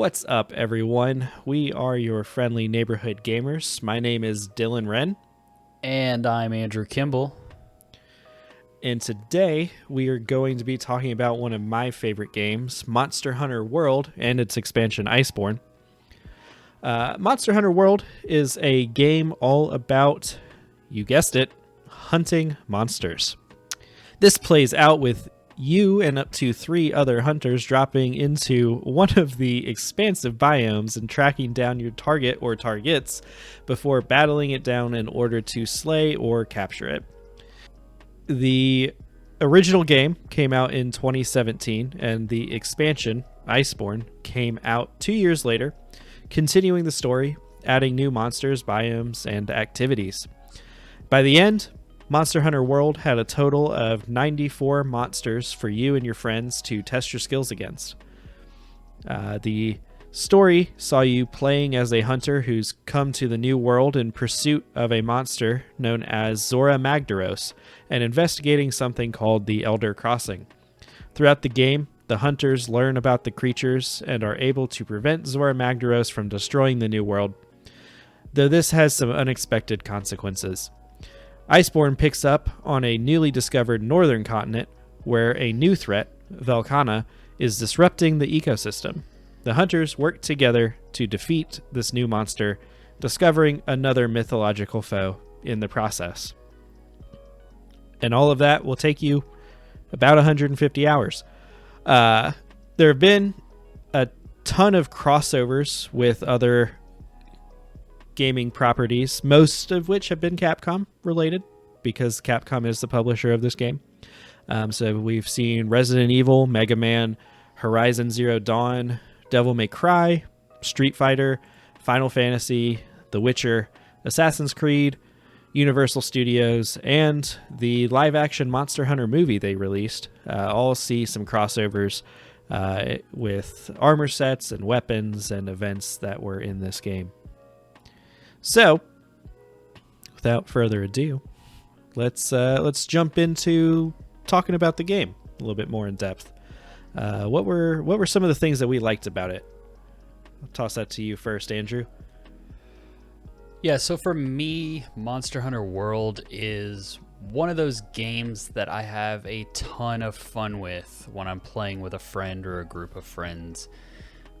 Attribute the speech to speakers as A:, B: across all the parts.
A: What's up, everyone? We are your friendly neighborhood gamers. My name is Dylan Wren.
B: And I'm Andrew Kimball.
A: And today we are going to be talking about one of my favorite games, Monster Hunter World, and its expansion, Iceborn. Monster Hunter World is a game all about, you guessed it, hunting monsters. This plays out with you and up to 3 other hunters dropping into one of the expansive biomes and tracking down your target or targets before battling it down in order to slay or capture it. The original game came out in 2017, and the expansion, Iceborn, came out 2 years later, continuing the story, adding new monsters, biomes, and activities. By the end, Monster Hunter World had a total of 94 monsters for you and your friends to test your skills against. The story saw you playing as a hunter who's come to the new world in pursuit of a monster known as Zora Magdaros and investigating something called the Elder Crossing. Throughout the game, the hunters learn about the creatures and are able to prevent Zora Magdaros from destroying the new world, though this has some unexpected consequences. Iceborn picks up on a newly discovered northern continent where a new threat, Velkhana, is disrupting the ecosystem. The hunters work together to defeat this new monster, discovering another mythological foe in the process. And all of that will take you about 150 hours. There have been a ton of crossovers with other gaming properties, most of which have been Capcom related, because Capcom is the publisher of this game. So we've seen Resident Evil, Mega Man, Horizon Zero Dawn, Devil May Cry, Street Fighter, Final Fantasy, The Witcher, Assassin's Creed, Universal Studios, and the live-action Monster Hunter movie they released. All see some crossovers with armor sets and weapons and events that were in this game. So, without further ado, let's jump into talking about the game a little bit more in depth. What were some of the things that we liked about it? I'll toss that to you first, Andrew.
B: Yeah, so for me, Monster Hunter World is one of those games that I have a ton of fun with when I'm playing with a friend or a group of friends,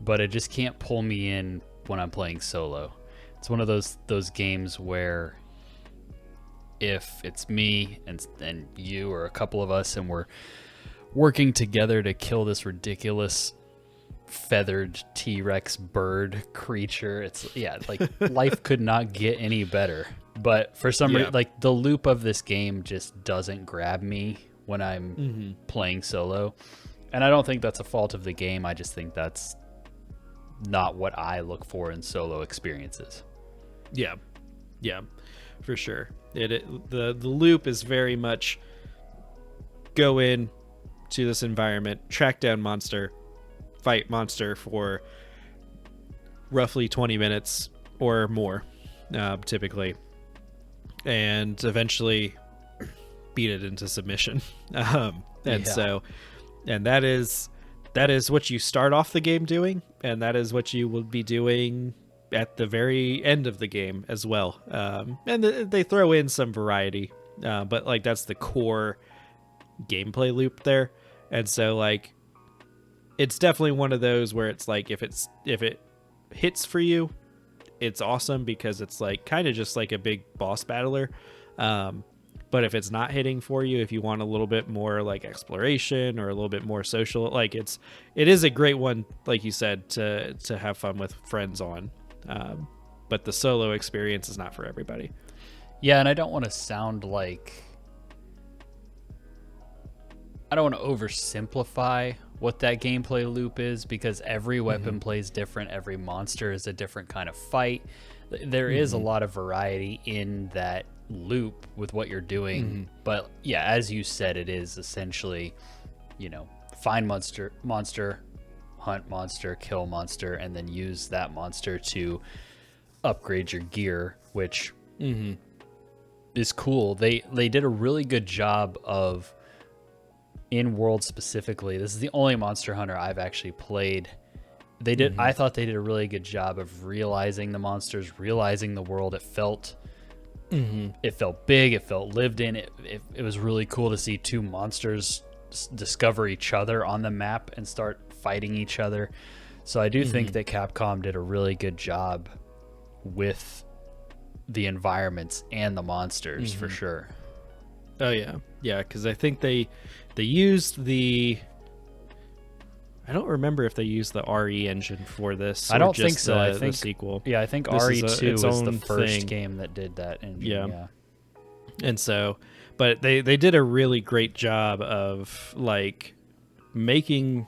B: but it just can't pull me in when I'm playing solo. It's one of those games where if it's me and you or a couple of us and we're working together to kill this ridiculous feathered T-Rex bird creature, it's like life could not get any better. But for some reason, like the loop of this game just doesn't grab me when I'm playing solo. And I don't think that's a fault of the game. I just think that's not what I look for in solo experiences. Yeah, for sure. The loop is very much go in to this environment, track down monster, fight monster for roughly 20 minutes or more, typically, and eventually beat it into submission. And that is what you start off the game doing, and that is what you will be doing at the very end of the game as well. And they throw in some variety, but like that's the core gameplay loop there. And so like it's definitely one of those where it's like if it hits for you, it's awesome because it's like kind of just like a big boss battler. But if it's not hitting for you, if you want a little bit more like exploration or a little bit more social, like it is a great one, like you said, to have fun with friends on. But the solo experience is not for everybody. Yeah, and I don't want to sound like I don't want to oversimplify what that gameplay loop is, because every weapon plays different. Every monster is a different kind of fight. There is a lot of variety in that loop with what you're doing. But yeah, as you said, it is essentially, find monster, hunt monster, kill monster, and then use that monster to upgrade your gear, which is cool. They did a really good job of, in World specifically, this is the only Monster Hunter I've actually played they did. I thought they did a really good job of realizing the monsters, realizing the world. It felt big. It felt lived in. It was really cool to see two monsters discover each other on the map and start fighting each other. So I do think that Capcom did a really good job with the environments and the monsters for sure.
A: Oh yeah, because I think they used the. I don't remember if they used the RE engine for this.
B: I don't think so. I think
A: the sequel.
B: Yeah, I think RE2 was the first game that did that engine. Yeah.
A: And so, but they did a really great job of like making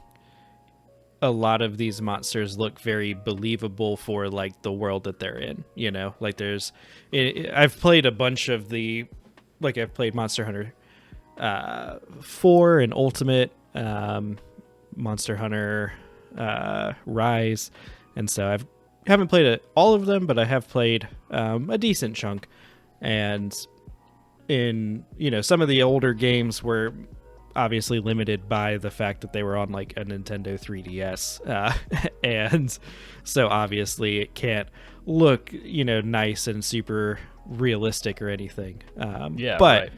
A: a lot of these monsters look very believable for like the world that they're in. You know, like I've played a bunch of I've played Monster Hunter 4 and Ultimate. Monster Hunter Rise, and so I haven't played all of them, but I have played a decent chunk. And in some of the older games were obviously limited by the fact that they were on like a Nintendo 3DS, and so obviously it can't look nice and super realistic or anything. But
B: right.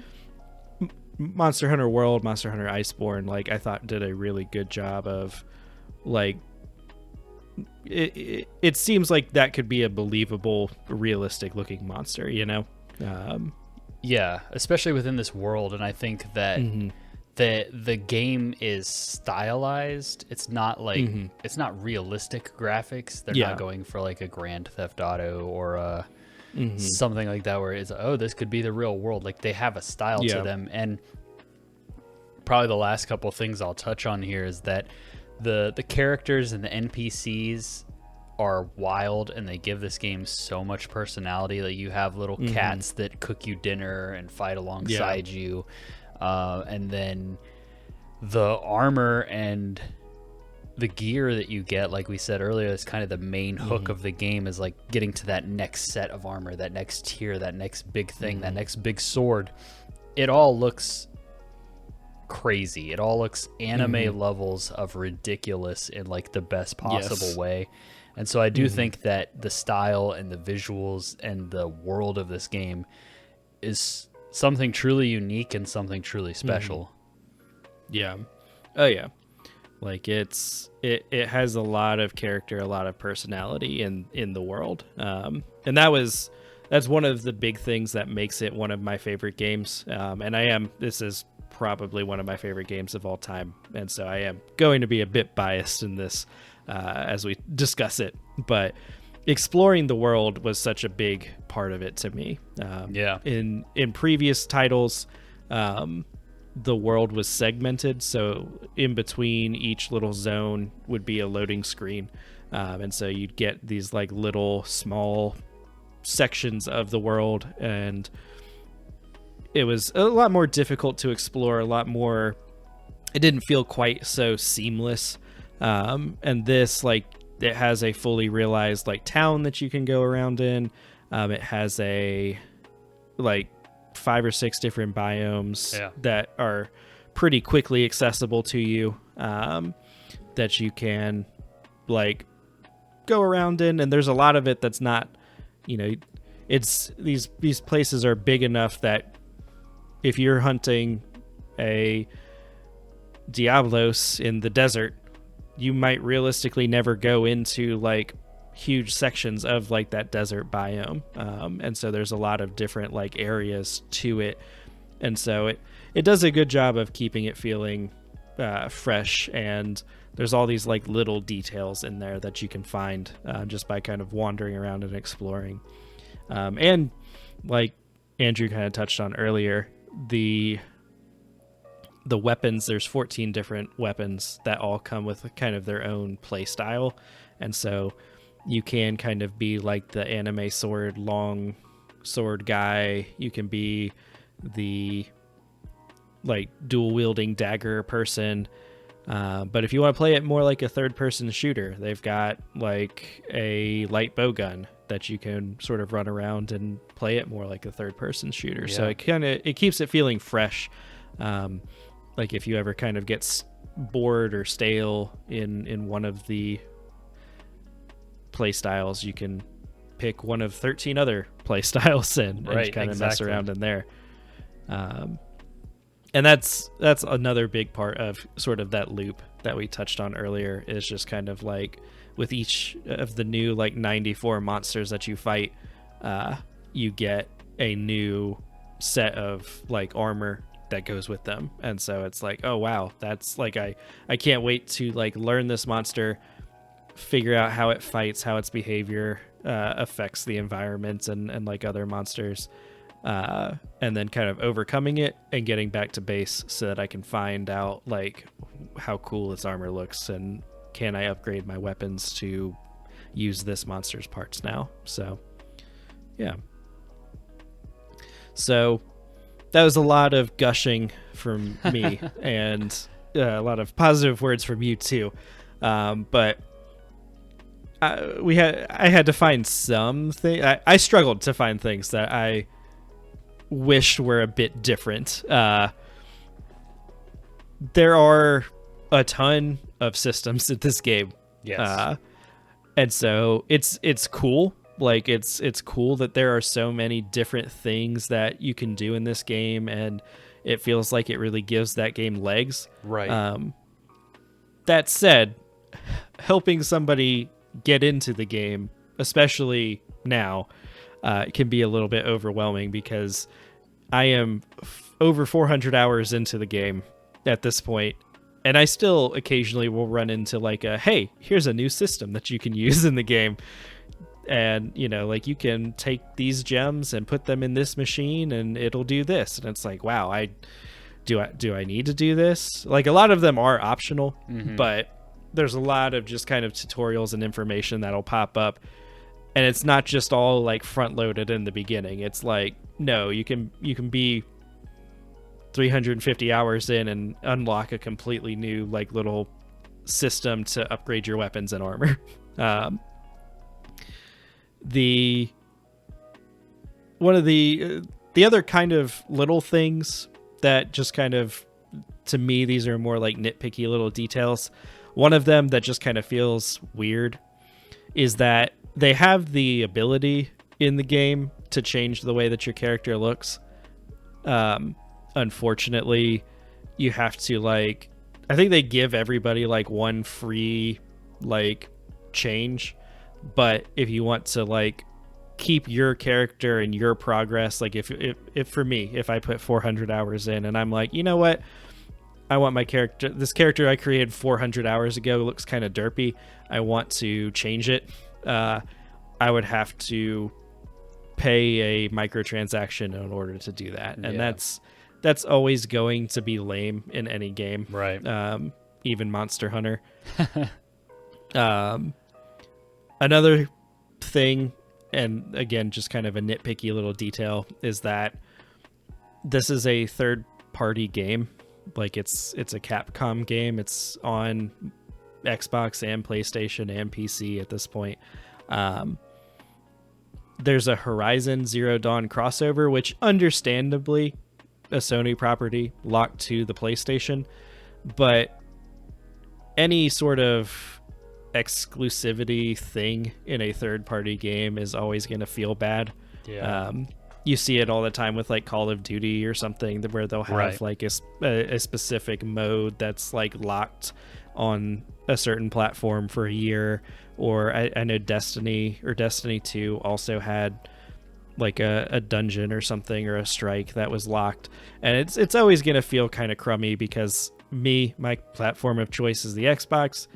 A: Monster Hunter World, Monster Hunter Iceborn, like I thought did a really good job of like it seems like that could be a believable, realistic looking monster,
B: Yeah, especially within this world, and I think that the game is stylized. It's not like it's not realistic graphics. They're not going for like a Grand Theft Auto or a something like that where it's this could be the real world. Like they have a style to them. And probably the last couple things I'll touch on here is that the characters and the NPCs are wild, and they give this game so much personality. Like you have little cats that cook you dinner and fight alongside you, and then the armor and the gear that you get, like we said earlier, is kind of the main hook of the game, is like getting to that next set of armor, that next tier, that next big thing, that next big sword. It all looks crazy. It all looks anime levels of ridiculous in like the best possible way. And so I do think that the style and the visuals and the world of this game is something truly unique and something truly special.
A: Yeah. Oh yeah. Like it has a lot of character, a lot of personality in the world, and that's one of the big things that makes it one of my favorite games. And this is probably one of my favorite games of all time, and so I am going to be a bit biased in this as we discuss it. But exploring the world was such a big part of it to me. In previous titles, the world was segmented, so in between each little zone would be a loading screen, and so you'd get these like little small sections of the world, and it was a lot more difficult to explore, it didn't feel quite so seamless. And this, like, it has a fully realized like town that you can go around in. It has a like 5 or 6 different biomes that are pretty quickly accessible to you, that you can like go around in, and there's a lot of it that's not, it's these places are big enough that if you're hunting a Diablos in the desert, you might realistically never go into like huge sections of like that desert biome, and so there's a lot of different like areas to it, and so it does a good job of keeping it feeling fresh, and there's all these like little details in there that you can find just by kind of wandering around and exploring, and like Andrew kind of touched on earlier, the weapons, there's 14 different weapons that all come with kind of their own play style, and so you can kind of be like the anime long sword guy. You can be the like dual wielding dagger person. But if you want to play it more like a third person shooter, they've got like a light bow gun that you can sort of run around and play it more like a third person shooter. So it keeps it feeling fresh. Like if you ever kind of get bored or stale in one of the play styles, you can pick one of 13 other play styles and kind of mess around in there. And that's another big part of sort of that loop that we touched on earlier, is just kind of like with each of the new like 94 monsters that you fight, you get a new set of like armor that goes with them. And so it's like, oh wow, that's like I can't wait to like learn this monster, figure out how it fights, how its behavior affects the environment and like other monsters, and then kind of overcoming it and getting back to base so that I can find out like how cool its armor looks and can I upgrade my weapons to use this monster's parts now. So yeah, so that was a lot of gushing from me and a lot of positive words from you too, but I had to find something. I struggled to find things that I wished were a bit different. There are a ton of systems in this game.
B: Yes.
A: And so it's cool. Like it's cool that there are so many different things that you can do in this game, and it feels like it really gives that game legs.
B: Right.
A: That said, helping somebody get into the game, especially now, can be a little bit overwhelming because I am over 400 hours into the game at this point, and I still occasionally will run into like hey, here's a new system that you can use in the game, and you know, like you can take these gems and put them in this machine and it'll do this, and it's like, wow, do I need to do this? Like a lot of them are optional, but there's a lot of just kind of tutorials and information that'll pop up, and it's not just all like front loaded in the beginning. It's like, no, you can be 350 hours in and unlock a completely new like little system to upgrade your weapons and armor. One of the other kind of little things that just kind of, to me, these are more like nitpicky little details. One of them that just kind of feels weird is that they have the ability in the game to change the way that your character looks. Unfortunately, you have to like, I think they give everybody like one free like change, but if you want to like keep your character and your progress, like if for me, if I put 400 hours in and I'm like, you know what, I want my character, this character I created 400 hours ago looks kind of derpy, I want to change it, I would have to pay a microtransaction in order to do that. And that's always going to be lame in any game,
B: right?
A: Even Monster Hunter. Another thing, and again, just kind of a nitpicky little detail, is that this is a third-party game. Like it's a Capcom game. It's on Xbox and PlayStation and PC at this point. There's a Horizon Zero Dawn crossover, which understandably a Sony property locked to the PlayStation, but any sort of exclusivity thing in a third-party game is always going to feel bad. You see it all the time with like Call of Duty or something, where they'll have like a specific mode that's like locked on a certain platform for a year. Or I know Destiny or Destiny 2 also had like a dungeon or something, or a strike that was locked, and it's always going to feel kind of crummy because my platform of choice is the Xbox.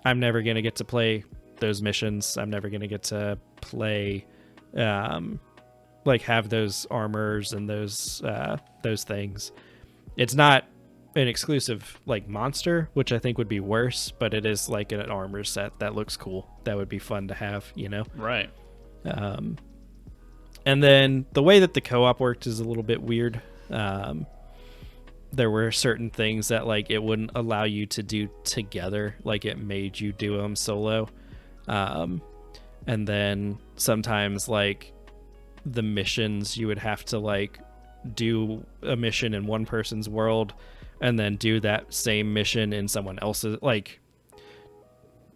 A: I'm never going to get to play those missions. I'm never going to get to play like have those armors and those things. It's not an exclusive like monster, which I think would be worse, but it is like an armor set that looks cool. That would be fun to have, you know?
B: Right.
A: And then the way that the co-op worked is a little bit weird. There were certain things that like it wouldn't allow you to do together. Like it made you do them solo. And then sometimes like the missions, you would have to like do a mission in one person's world and then do that same mission in someone else's. Like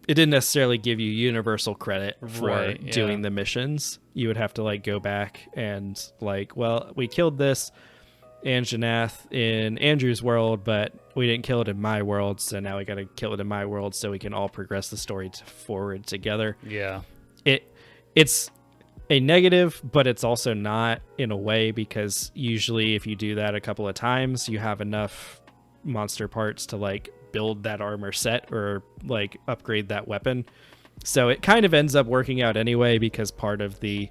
A: it didn't necessarily give you universal credit for
B: Right,
A: doing
B: yeah.
A: the missions. You would have to like go back and like, well, we killed this Anjanath in Andrew's world, but we didn't kill it in my world, so now we got to kill it in my world so we can all progress the story forward together.
B: Yeah.
A: It's a negative, but it's also not in a way, because usually if you do that a couple of times, you have enough monster parts to like build that armor set or like upgrade that weapon. So it kind of ends up working out anyway, because part of the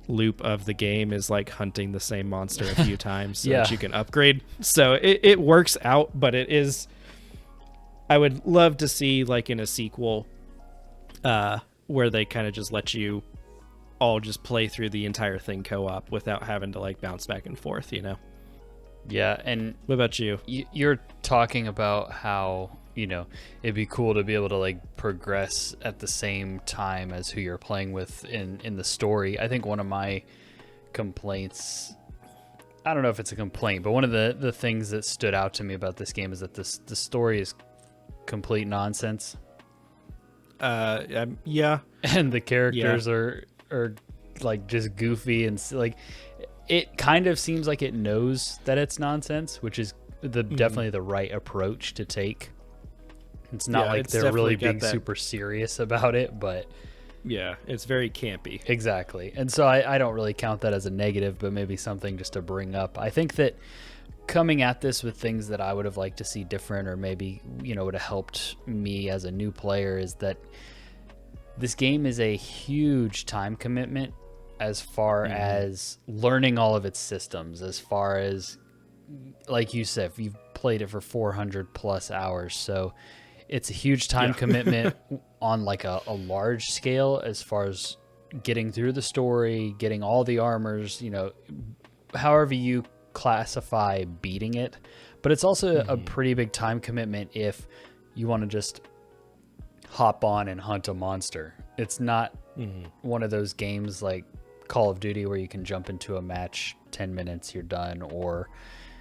A: loop of the game is like hunting the same monster a few times so
B: Yeah.
A: that you can upgrade. So it works out, but it is, I would love to see like in a sequel where they kind of just let you all just play through the entire thing co-op without having to like bounce back and forth, you know?
B: Yeah, and
A: What about you?
B: you're talking about how, it'd be cool to be able to like progress at the same time as who you're playing with in the story. I think one of my complaints, I don't know if it's a complaint, but one of the things that stood out to me about this game is that the story is complete nonsense.
A: Yeah.
B: And the characters are like just goofy and like it kind of seems like it knows that it's nonsense, which is definitely the right approach to take. It's not like
A: it's
B: they're really
A: definitely got
B: being
A: that-
B: super serious about it, but
A: Yeah, it's very campy.
B: exactly. And so I don't really count that as a negative, but maybe something just to bring up. I think that coming at this with things that I would have liked to see different, or maybe, would have helped me as a new player, is that this game is a huge time commitment as far as learning all of its systems, as far as, like you said, you've played it for 400 plus hours. So it's a huge time commitment on like a large scale, as far as getting through the story, getting all the armors, however you classify beating it. But it's also a pretty big time commitment if you want to just hop on and hunt a monster. It's not one of those games like Call of Duty where you can jump into a match, 10 minutes, you're done, or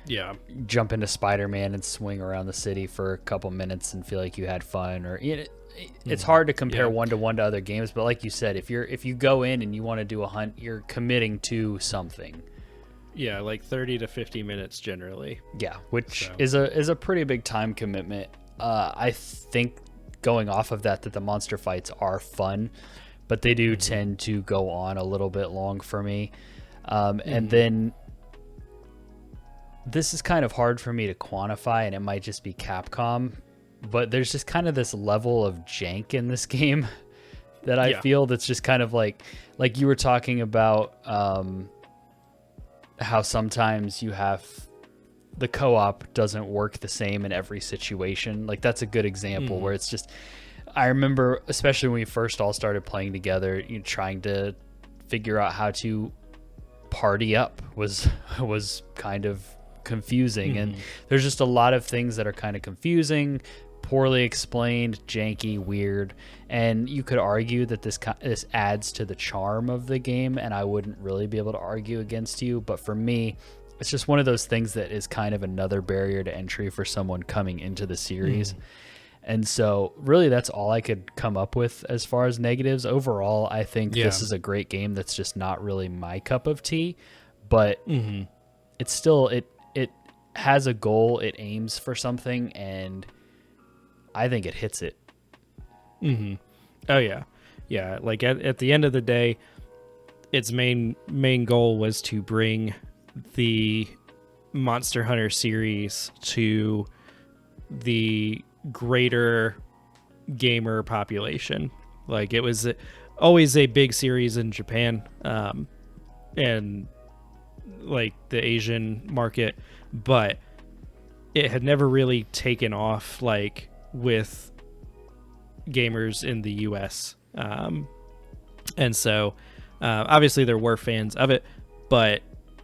A: Yeah.
B: jump into Spider-Man and swing around the city for a couple minutes and feel like you had fun. Or it's hard to compare one-to-one to other games, but like you said, if you go in and you want to do a hunt, you're committing to something.
A: Yeah, like 30 to 50 minutes generally.
B: Yeah, which
A: So.
B: is a pretty big time commitment. I think going off of that the monster fights are fun, but they do tend to go on a little bit long for me. And then this is kind of hard for me to quantify, and it might just be Capcom, but there's just kind of this level of jank in this game that I feel that's just kind of like you were talking about, how sometimes you have the co-op doesn't work the same in every situation. Like that's a good example where it's just, I remember, especially when we first all started playing together, trying to figure out how to party up was kind of confusing. And there's just a lot of things that are kind of confusing, poorly explained, janky, weird. And you could argue that this adds to the charm of the game, and I wouldn't really be able to argue against you. But for me, it's just one of those things that is kind of another barrier to entry for someone coming into the series. And so really that's all I could come up with as far as negatives. Overall, I think this is a great game that's just not really my cup of tea, but it's still, it has a goal, it aims for something, and I think it hits it.
A: Oh yeah. Yeah, like at the end of the day, its main goal was to bring the Monster Hunter series to the greater gamer population. Like it was always a big series in Japan, and like the Asian market, but it had never really taken off like with gamers in the US. And so obviously there were fans of it, but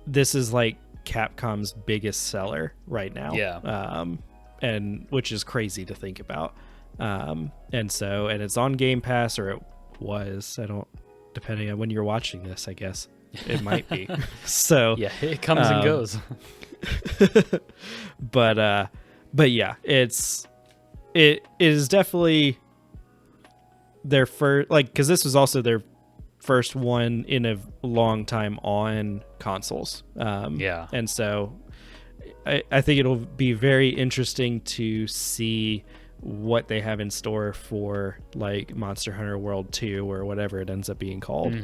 A: this is like Capcom's biggest seller right now. And which is crazy to think about. And it's on Game Pass, or it was, I don't, depending on when you're watching this, I guess it might be. So
B: yeah, it comes and goes.
A: but yeah, it is definitely their first, like, because this was also their first one in a long time on consoles. And so I think it'll be very interesting to see what they have in store for like Monster Hunter World 2 or whatever it ends up being called.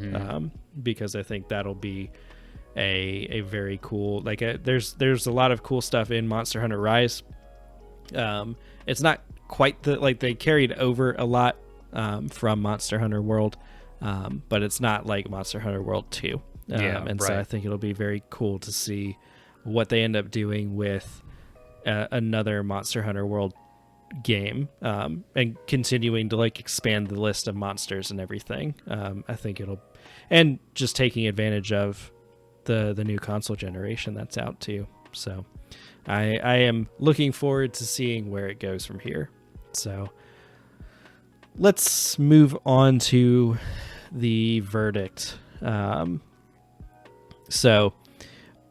A: Because I think that'll be a very cool, like there's a lot of cool stuff in Monster Hunter Rise. It's not quite like they carried over a lot from Monster Hunter World, but it's not like Monster Hunter World 2. So I think it'll be very cool to see what they end up doing with another Monster Hunter World game, and continuing to like expand the list of monsters and everything. I think it'll, and just taking advantage of the new console generation that's out too. So I am looking forward to seeing where it goes from here. So let's move on to the verdict. So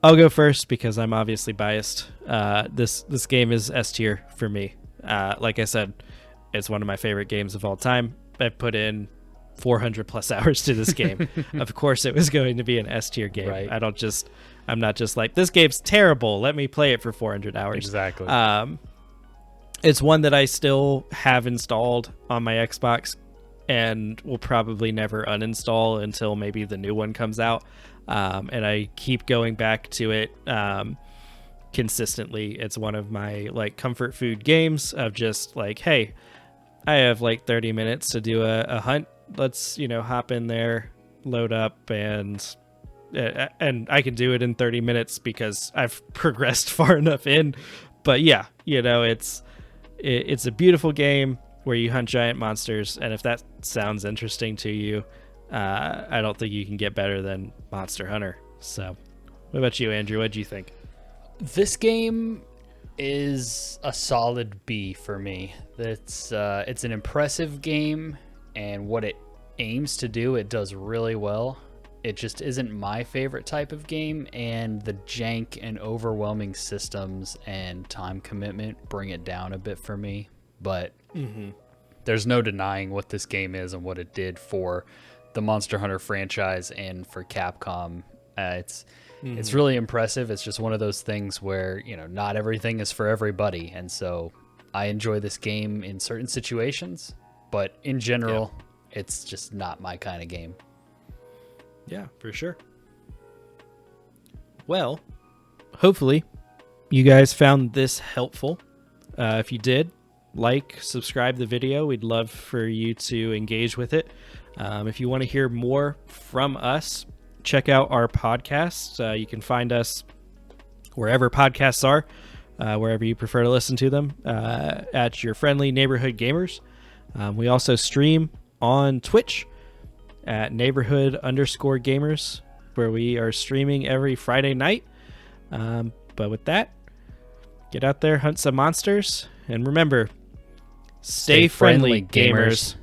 A: I'll go first because I'm obviously biased. This game is S tier for me. Like I said, it's one of my favorite games of all time. I've put in 400 plus hours to this game. Of course it was going to be an S tier game. Right. I'm not just like, this game's terrible, let me play it for 400 hours.
B: Exactly.
A: It's one that I still have installed on my Xbox and will probably never uninstall until maybe the new one comes out. And I keep going back to it consistently. It's one of my like comfort food games of just like, hey, I have like 30 minutes to do a hunt. Let's, hop in there, load up, and I can do it in 30 minutes because I've progressed far enough in. But yeah, it's a beautiful game where you hunt giant monsters, and if that sounds interesting to you, I don't think you can get better than Monster Hunter. So what about you, Andrew? What do you think?
B: This game is a solid B for me. It's an impressive game, and what it aims to do, it does really well. It just isn't my favorite type of game, and the jank and overwhelming systems and time commitment bring it down a bit for me. But there's no denying what this game is and what it did for the Monster Hunter franchise and for Capcom. It's really impressive. It's just one of those things where, not everything is for everybody. And so I enjoy this game in certain situations, but in general, it's just not my kind of game.
A: Yeah, for sure. Well, hopefully you guys found this helpful. If you did, subscribe the video. We'd love for you to engage with it. If you want to hear more from us, check out our podcasts. You can find us wherever podcasts are, wherever you prefer to listen to them, at your friendly neighborhood gamers. We also stream on Twitch at neighborhood_gamers, where we are streaming every Friday night. But with that, get out there, hunt some monsters, and remember, stay friendly, gamers.